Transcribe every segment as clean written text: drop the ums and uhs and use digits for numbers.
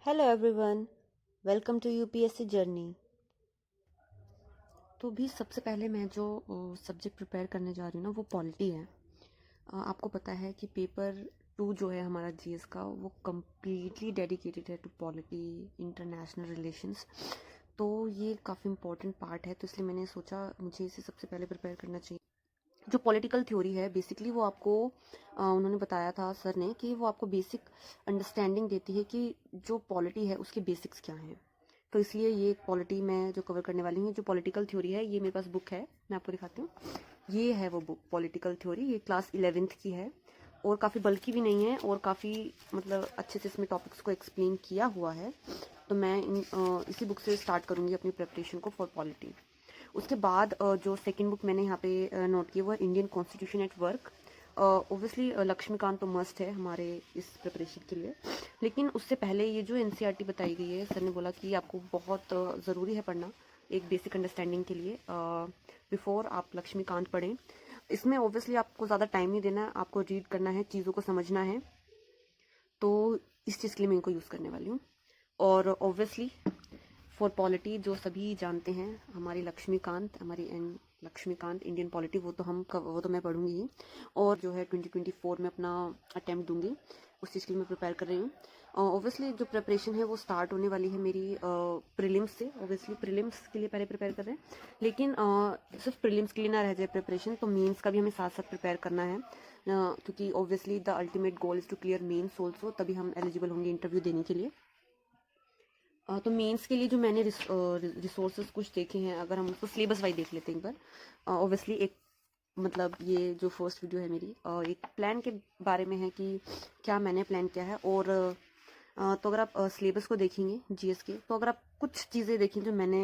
Hello everyone, welcome to UPSC journey. तो भी सबसे पहले मैं जो सब्जेक्ट प्रिपेयर करने जा रही हूँ ना वो पॉलिटी है। आपको पता है कि पेपर 2 जो है हमारा जीएस का वो कम्प्लीटली डेडिकेटेड है टू पॉलिटी, इंटरनेशनल रिलेशंस। तो ये काफ़ी इंपॉर्टेंट पार्ट है, तो इसलिए मैंने सोचा मुझे इसे सबसे पहले प्रिपेयर करना चाहिए। जो पॉलिटिकल थ्योरी है बेसिकली वो आपको उन्होंने बताया था सर ने कि वो आपको बेसिक अंडरस्टैंडिंग देती है कि जो पॉलिटी है उसके बेसिक्स क्या हैं। तो इसलिए ये पॉलिटी मैं जो कवर करने वाली हूँ, जो पॉलिटिकल थ्योरी है, ये मेरे पास बुक है, मैं आपको दिखाती हूँ। ये है वो बुक पॉलिटिकल थ्योरी, ये क्लास 11th की है और काफ़ी बल्कि भी नहीं है और काफ़ी मतलब अच्छे से इसमें टॉपिक्स को एक्सप्लेन किया हुआ है। तो मैं इसी बुक से स्टार्ट करूँगी अपनी प्रेपरेशन को फॉर पॉलिटी। उसके बाद जो सेकंड बुक मैंने यहाँ पे नोट की वो है Indian constitution at work. Obviously Laxmikanth तो मस्ट है हमारे इस प्रिपरेशन के लिए, लेकिन उससे पहले ये जो एनसीईआरटी बताई गई है, सर ने बोला कि आपको बहुत ज़रूरी है पढ़ना एक बेसिक अंडरस्टैंडिंग के लिए बिफोर आप लक्ष्मीकांत पढ़ें। इसमें ओब्वियसली आपको ज़्यादा टाइम नहीं देना है, आपको रीड करना है, चीज़ों को समझना है। तो इस चीज़ के लिए मैं इनको यूज़ करने वाली हूँ। और ओब्वियसली फॉर पॉलिटी जो सभी जानते हैं, हमारी लक्ष्मीकांत, लक्ष्मीकांत इंडियन पॉलिटी, वो तो मैं पढ़ूंगी ही। और जो है 2024 में अपना अटेम्प्ट दूंगी, उस चीज़ के लिए मैं प्रिपेयर कर रही हूँ। ओब्वियसली जो प्रिपरेशन है वो स्टार्ट होने वाली है मेरी प्रीलिम्स से। ओब्वियसली प्रीलिम्स के लिए पहले प्रिपेयर कर रहे हैं, लेकिन सिर्फ प्रीलिम्स के लिए ना रह जाए प्रिपरेशन, तो मेंस का भी हमें साथ साथ प्रिपेयर करना है। क्योंकि obviously the ultimate goal is to clear mains also, तभी हम एलिजिबल होंगे इंटरव्यू देने के लिए। तो मेंस के लिए जो मैंने रिसोर्सेज कुछ देखे हैं, अगर हम उसको सिलेबस वाइज देख लेते हैं एक बार। ओब्वियसली एक मतलब ये जो फर्स्ट वीडियो है मेरी एक प्लान के बारे में है कि क्या मैंने प्लान किया है। और तो अगर आप सिलेबस को देखेंगे जीएस के, तो अगर आप कुछ चीज़ें देखें जो मैंने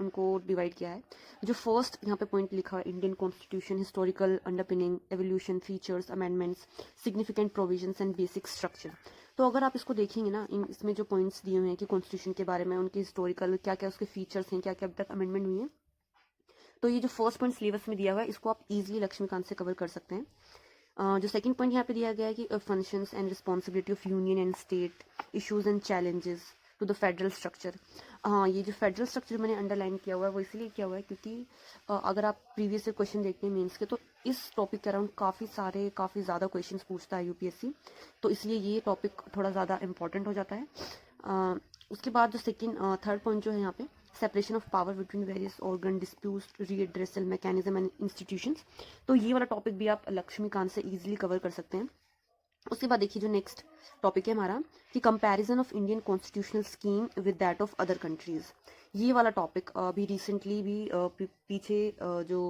उनको डिवाइड किया है। जो फर्स्ट यहाँ पे पॉइंट लिखा है, Indian constitution, historical underpinning, evolution, features, amendments, significant provisions and basic structure. तो अगर आप इसको देखेंगे ना, इसमें जो पॉइंट्स दिए हुए हैं कि कॉन्स्टिट्यूशन के बारे में, उनके हिस्टोरिकल क्या क्या उसके फीचर्स हैं, क्या क्या अब तक अमेंडमेंट हुई है, तो ये जो फर्स्ट पॉइंट सिलेबस में दिया हुआ है इसको आप इजीली लक्ष्मीकांत से कवर कर सकते हैं। जो सेकंड पॉइंट यहाँ पे दिया गया है कि functions and responsibility of union and state, issues and challenges to the federal structure. हाँ, ये जो फेडरल स्ट्रक्चर मैंने अंडरलाइन किया हुआ है वो इसलिए किया हुआ है क्योंकि अगर आप प्रीवियस से क्वेश्चन देखते हैं मेंस के, तो इस टॉपिक के अराउंड काफ़ी ज़्यादा क्वेश्चंस पूछता है यूपीएससी, तो इसलिए ये टॉपिक थोड़ा ज़्यादा इंपॉर्टेंट हो जाता है। उसके बाद जो थर्ड पॉइंट जो है यहाँ पे, separation of power between various organ, dispute redressal mechanism and institutions. तो ये वाला टॉपिक भी आप लक्ष्मीकांत से इजीली कवर कर सकते हैं। उसके बाद देखिए जो नेक्स्ट टॉपिक है हमारा कि comparison of Indian constitutional scheme with that of other countries. ये वाला टॉपिक अभी रिसेंटली भी पीछे जो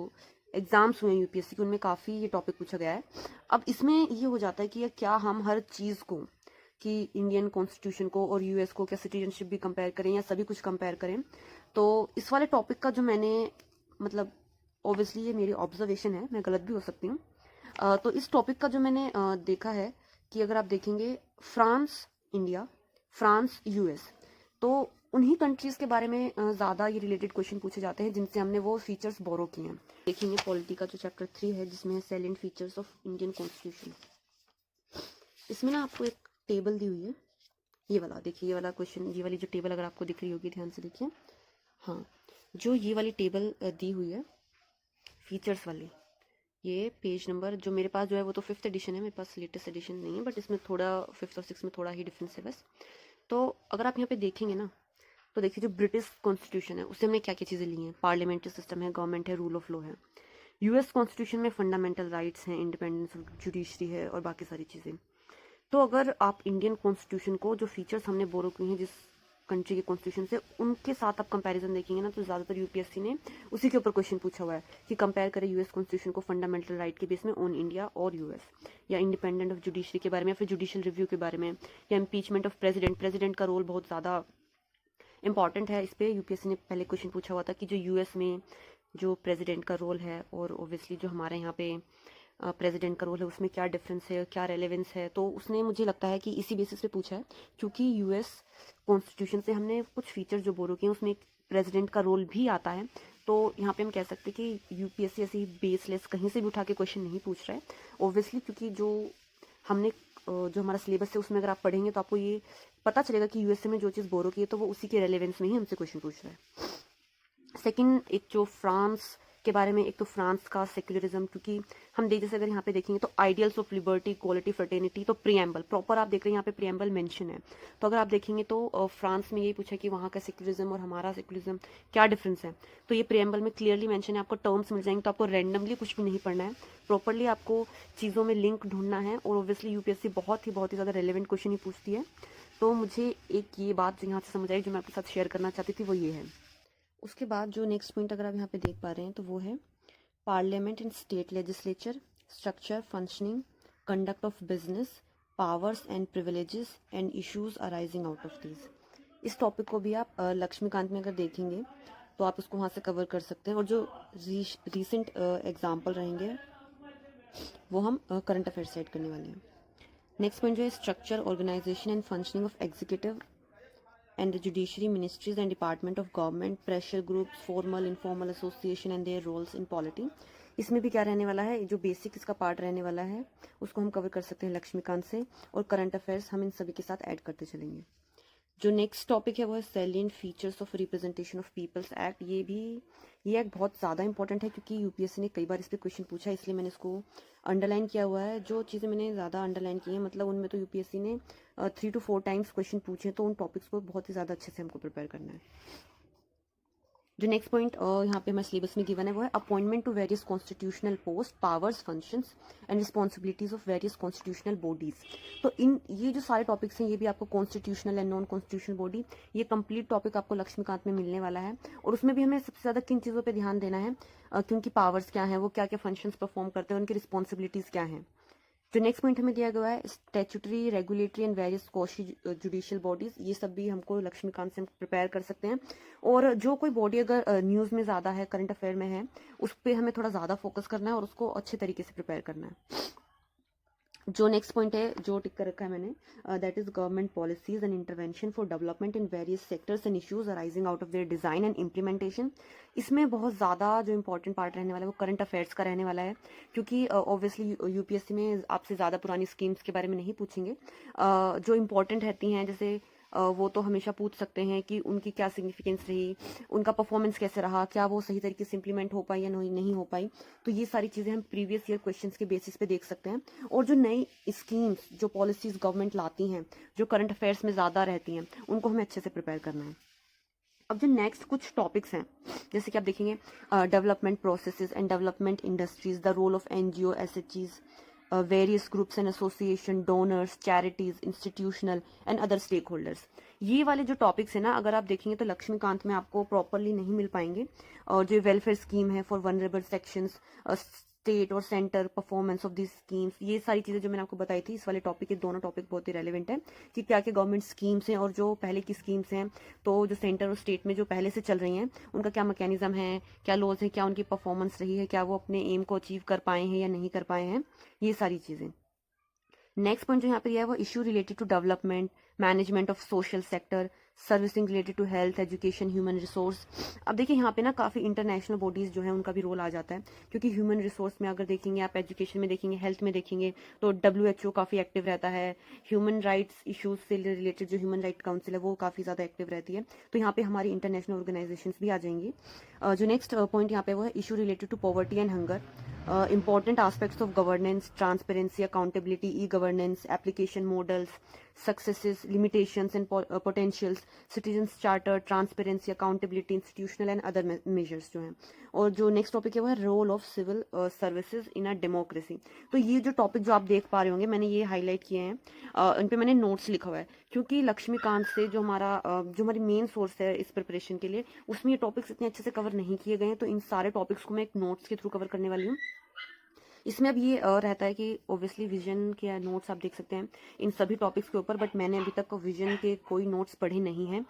एग्जाम्स हुए हैं यूपीएससी के, उनमें काफ़ी ये टॉपिक पूछा गया है। अब इसमें ये हो जाता है कि क्या हम हर चीज़ को, कि इंडियन कॉन्स्टिट्यूशन को और यूएस को क्या सिटीजनशिप भी कंपेयर करें या सभी कुछ कंपेयर करें। तो इस वाले टॉपिक का जो मैंने मतलब ऑब्वियसली ये मेरी ऑब्जर्वेशन है, मैं गलत भी हो सकती हूँ। तो इस टॉपिक का जो मैंने देखा है कि अगर आप देखेंगे फ्रांस इंडिया, फ्रांस यूएस, तो उन्हीं कंट्रीज के बारे में ज़्यादा ये रिलेटेड क्वेश्चन पूछे जाते हैं जिनसे हमने वो फीचर्स बोरो किए हैं। देखेंगे पॉलिटी का जो चैप्टर 3 है जिसमें है सैलेंट फीचर्स ऑफ इंडियन कॉन्स्टिट्यूशन। इसमें ना आपको एक टेबल दी हुई है, ये वाला देखिए, ये वाला क्वेश्चन, ये वाली जो टेबल अगर आपको दिख रही होगी ध्यान से देखिए। हाँ, जो ये वाली टेबल दी हुई है फीचर्स वाली, ये पेज नंबर जो मेरे पास जो है वो तो 5th एडिशन है, मेरे पास लेटेस्ट एडिशन नहीं है, बट इसमें थोड़ा 5th और 6th में थोड़ा ही डिफरेंस है बस। तो अगर आप यहाँ पे देखेंगे ना, तो देखिए जो ब्रिटिश कॉन्स्टिट्यूशन है उससे हमने क्या क्या चीज़ें ली हैं, पार्लियामेंट्री सिस्टम है, गवर्नमेंट है, रूल ऑफ लॉ है। यूएस कॉन्स्टिट्यूशन में फंडामेंटल राइट्स हैं, इंडिपेंडेंस ऑफ जुडिशरी है और बाकी सारी चीज़ें। तो अगर आप इंडियन कॉन्स्टिट्यूशन को जो फीचर्स हमने बोरो किए हैं जिस कंट्री के कॉन्स्टिट्यूशन से, उनके साथ आप कंपैरिजन देखेंगे ना, तो ज़्यादातर यूपीएससी ने उसी के ऊपर क्वेश्चन पूछा हुआ है कि कंपेयर करें यूएस कॉन्स्टिट्यूशन को फंडामेंटल राइट के बेस में ऑन इंडिया और यूएस, या इंडिपेंडेंट ऑफ जुडिशरी के बारे में, या फिर जुडिशियल रिव्यू के बारे में, या इम्पीचमेंट ऑफ प्रेसिडेंट का रोल बहुत ज़्यादा इंपॉर्टेंट है। इस पर यूपीएससी ने पहले क्वेश्चन पूछा हुआ था कि जो यूएस में जो प्रेसिडेंट का रोल है और ओब्वियसली जो हमारे यहाँ पे प्रेसिडेंट का रोल है उसमें क्या डिफरेंस है, क्या रेलेवेंस है। तो उसने मुझे लगता है कि इसी बेसिस पे पूछा है, क्योंकि यूएस कॉन्स्टिट्यूशन से हमने कुछ फीचर्स जो बोरो किए हैं उसमें प्रेसिडेंट का रोल भी आता है। तो यहाँ पे हम कह सकते हैं कि यूपीएससी ऐसे ही बेसलेस कहीं से भी उठा के क्वेश्चन नहीं पूछ रहा है, ऑब्वियसली क्योंकि जो हमने जो हमारा सिलेबस है उसमें अगर आप पढ़ेंगे तो आपको ये पता चलेगा कि यूएसए में जो चीज़ बोरो की है तो वो उसी के रेलेवेंस में ही हमसे क्वेश्चन पूछ रहा है। सेकंड, एक जो फ्रांस के बारे में, एक तो फ्रांस का सेक्युलरिज्म, क्योंकि हम जैसे अगर यहाँ पे देखेंगे तो ideals of liberty, equality, fraternity, तो प्रियम्बल प्रॉपर आप देख रहे हैं यहाँ पे प्रियम्बल मेंशन है। तो अगर आप देखेंगे तो फ्रांस में यही पूछा कि वहाँ का सेक्युलरिज्म और हमारा सेक्युलरिज्म क्या डिफरेंस है, तो ये प्रियम्बल में क्लियरली मेंशन है। आपको टर्म्स मिल जाएंगे, तो आपको रैंडमली कुछ भी नहीं पढ़ना है, प्रॉपरली आपको चीज़ों में लिंक ढूंढना है। और ऑब्वियसली यूपीएससी बहुत ही ज़्यादा रेलिवेंट क्वेश्चन ही पूछती है। तो मुझे एक ये बात जो यहाँ से समझ आई, जो मैं आपके साथ शेयर करना चाहती थी, वो ये है। उसके बाद जो नेक्स्ट पॉइंट अगर आप यहाँ पे देख पा रहे हैं तो वो है parliament and state legislature, structure, functioning, conduct of business, powers and privileges and issues arising out of these. इस टॉपिक को भी आप लक्ष्मीकांत में अगर देखेंगे तो आप उसको वहाँ से कवर कर सकते हैं। और जो रिसेंट एग्जाम्पल रहेंगे वो हम करंट अफेयर्स सेट करने वाले हैं। नेक्स्ट पॉइंट जो है structure, organisation and functioning of executive and the judiciary, ministries and department of government, pressure groups, formal, informal association and their roles in polity। इसमें भी क्या रहने वाला है, जो बेसिक इसका पार्ट रहने वाला है उसको हम कवर कर सकते हैं लक्ष्मीकांत से, और करंट अफेयर्स हम इन सभी के साथ ऐड करते चलेंगे। जो नेक्स्ट टॉपिक है वो है salient features of representation of people's act. ये एक बहुत ज़्यादा इंपॉर्टेंट है क्योंकि यूपीएससी ने कई बार इस पर क्वेश्चन पूछा है, इसलिए मैंने इसको अंडरलाइन किया हुआ है। जो चीज़ें मैंने ज़्यादा अंडरलाइन की हैं मतलब उनमें तो यूपीएससी ने 3 to 4 टाइम्स क्वेश्चन पूछे, तो उन टॉपिक्स को बहुत ही ज़्यादा अच्छे से हमको प्रिपेयर करना है। जो नेक्स्ट पॉइंट यहाँ पे हमारे सिलेबस में गिवन है वो है appointment to various constitutional post, powers, functions and responsibilities of various constitutional bodies. तो ये जो सारे टॉपिक्स हैं ये भी आपको constitutional and non constitutional body, ये कंप्लीट टॉपिक आपको लक्ष्मीकांत में मिलने वाला है। और उसमें भी हमें सबसे ज़्यादा किन चीज़ों पर ध्यान देना है, क्योंकि पावर्स क्या हैं, वो क्या क्या फंक्शंस परफॉर्म करते हैं, उनकी रिस्पॉन्सिबिलिटीज़ क्या हैं। जो नेक्स्ट पॉइंट हमें दिया गया है statutory, regulatory and various quasi judicial bodies, ये सब भी हमको लक्ष्मीकांत से हम प्रिपेयर कर सकते हैं। और जो कोई बॉडी अगर न्यूज़ में ज़्यादा है, करंट अफेयर में है, उस पर हमें थोड़ा ज़्यादा फोकस करना है और उसको अच्छे तरीके से प्रिपेयर करना है। जो नेक्स्ट पॉइंट है जो टिक कर रखा है मैंने, that is government policies and intervention for development in various sectors and issues arising out of their design and implementation. इसमें बहुत ज़्यादा जो इंपॉर्टेंट पार्ट रहने वाला है वो करंट अफेयर्स का रहने वाला है, क्योंकि ऑब्वियसली यूपीएससी में आपसे ज़्यादा पुरानी स्कीम्स के बारे में नहीं पूछेंगे। जो इंपॉर्टेंट रहती हैं जैसे वो तो हमेशा पूछ सकते हैं कि उनकी क्या सिग्निफिकेंस रही, उनका परफॉर्मेंस कैसे रहा, क्या वो सही तरीके से इंप्लीमेंट हो पाई या नहीं हो पाई। तो ये सारी चीज़ें हम प्रीवियस ईयर क्वेश्चंस के बेसिस पे देख सकते हैं। और जो नई स्कीम्स, जो पॉलिसीज गवर्नमेंट लाती हैं, जो करंट अफेयर्स में ज़्यादा रहती हैं, उनको हमें अच्छे से प्रिपेयर करना है। अब जो नेक्स्ट कुछ टॉपिक्स हैं जैसे कि आप देखेंगे development processes and development industries, the role of NGO, एसएचजीज, various groups and association, donors, charities, institutional and other stakeholders. ये वाले जो टॉपिक्स हैं ना, अगर आप देखेंगे तो लक्ष्मीकांत में आपको प्रॉपरली नहीं मिल पाएंगे। और जो वेलफेयर स्कीम है फॉर वनरेबल सेक्शंस, स्टेट और centre performance of this schemes, ये सारी चीज़ें जो मैंने आपको बताई थी, इस वाले टॉपिक के दोनों टॉपिक बहुत ही रेलिवेंट है कि क्या क्या गवर्नमेंट स्कीम्स हैं और जो पहले की स्कीम्स हैं, तो जो सेंटर और स्टेट में जो पहले से चल रही हैं उनका क्या मैकेनिज्म है, क्या लॉज है, क्या उनकी परफॉर्मेंस रही है, क्या वो अपने एम को अचीव कर पाए हैं या नहीं कर पाए हैं, ये सारी चीज़ें। नेक्स्ट पॉइंट जो यहाँ पे दिया है वो issue related to development, management of social sector, servicing related to health, education, human resource. अब देखिए यहाँ पे ना काफ़ी इंटरनेशनल बॉडीज़ जो है उनका भी रोल आ जाता है, क्योंकि ह्यूमन रिसोर्स में अगर देखेंगे आप, एजुकेशन में देखेंगे, हेल्थ में देखेंगे तो WHO काफ़ी एक्टिव रहता है। ह्यूमन राइट्स इशूज से रिलेटेड जो ह्यूमन राइट काउंसिल है वो काफ़ी ज़्यादा एक्टिव रहती है। तो यहाँ पे हमारी इंटरनेशनल ऑर्गेनाइजेशंस भी आ जाएंगी। जो नेक्स्ट पॉइंट यहाँ पे वो है issue related to poverty and hunger, important aspects of governance, transparency, accountability, e-governance, application models, successes, limitations and potentials, citizens charter, transparency, accountability, institutional and other measures जो हैं। और जो नेक्स्ट टॉपिक है वो है role of civil services in a democracy. तो ये जो टॉपिक जो आप देख पा रहे होंगे मैंने ये हाईलाइट किए हैं, इन पे मैंने नोट्स लिखा हुआ है, क्योंकि लक्ष्मीकांत से जो हमारी मेन सोर्स है इस प्रिपरेशन के लिए, उसमें ये टॉपिक्स इतने अच्छे से कवर नहीं किए गए हैं। तो इन सारे टॉपिक्स को मैं एक नोट्स के थ्रू कवर करने वाली हूँ। इसमें अब ये रहता है कि ऑब्वियसली विजन के नोट्स आप देख सकते हैं इन सभी टॉपिक्स के ऊपर, बट मैंने अभी तक विजन के कोई नोट्स पढ़े नहीं हैं,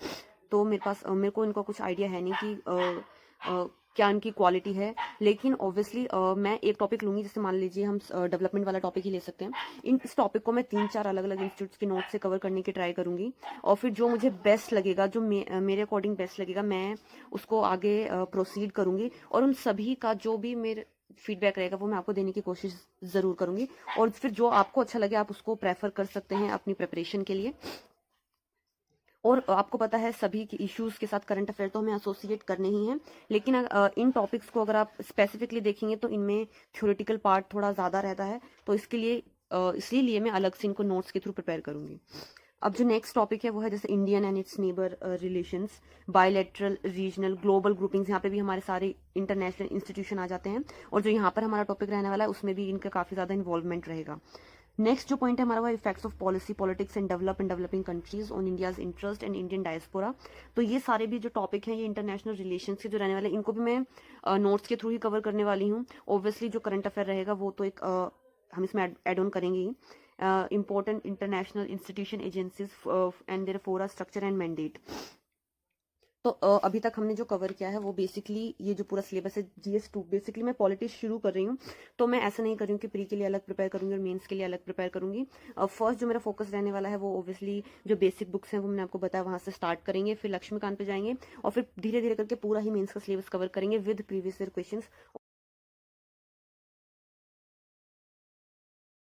तो मेरे को इनका कुछ आइडिया है नहीं कि क्या इनकी क्वालिटी है। लेकिन ऑब्वियसली मैं एक टॉपिक लूंगी, जैसे मान लीजिए हम डेवलपमेंट वाला टॉपिक ही ले सकते हैं। इस टॉपिक को मैं 3-4 अलग अलग इंस्टीट्यूट्स के नोट से कवर करने की ट्राई करूंगी, और फिर जो मुझे बेस्ट लगेगा, जो मेरे अकॉर्डिंग बेस्ट लगेगा, मैं उसको आगे प्रोसीड करूंगी। और उन सभी का जो भी फीडबैक रहेगा वो मैं आपको देने की कोशिश ज़रूर करूँगी, और फिर जो आपको अच्छा लगे आप उसको प्रेफर कर सकते हैं अपनी प्रिपरेशन के लिए। और आपको पता है सभी के इश्यूज के साथ करंट अफेयर तो हमें एसोसिएट करने ही हैं, लेकिन इन टॉपिक्स को अगर आप स्पेसिफिकली देखेंगे तो इनमें थ्योरेटिकल पार्ट थोड़ा ज़्यादा रहता है, तो इसके लिए इसीलिए मैं अलग से इनको नोट्स के थ्रू प्रिपेयर करूंगी। अब जो नेक्स्ट टॉपिक है वो है जैसे Indian and it's neighbour relations, bilateral, regional, global groupings. यहाँ पे भी हमारे सारे इंटरनेशनल इंस्टीट्यूशन आ जाते हैं, और जो यहाँ पर हमारा टॉपिक रहने वाला है उसमें भी इनका काफ़ी ज़्यादा इन्वॉल्वमेंट रहेगा। नेक्स्ट जो पॉइंट है हमारा वो effects of policy, politics and developing countries on India's interest and Indian diaspora. तो ये सारे भी जो टॉपिक हैं ये इंटरनेशनल रिलेशंस के जो रहने वाले हैं, इनको भी मैं नोट्स के थ्रू ही कवर करने वाली हूँ। ऑब्वियसली जो करंट अफेयर रहेगा वो तो एक हम इसमें एड ऑन करेंगे ही। Important international institution agencies and their fora structure and mandate. तो अभी तक हमने जो कवर किया है वो बेसिकली ये जो पूरा सिलेबस है GS2, बेसिकली मैं पॉलिटिक्स शुरू कर रही हूँ, तो मैं ऐसा नहीं कर रही हूँ कि प्री के लिए अलग प्रिपेयर करूंगी और मेंस के लिए अलग प्रिपेयर करूंगी। फर्स्ट जो मेरा फोकस रहने वाला है वो ओब्वियसली जो बेसिक बुक्स हैं वो मैंने आपको बताया वहां से स्टार्ट करेंगे, फिर लक्ष्मीकांत पे जाएंगे, और फिर धीरे धीरे करके पूरा ही मेंस का सिलेबस कवर करेंगे विद प्रीवियस ईयर क्वेश्चंस।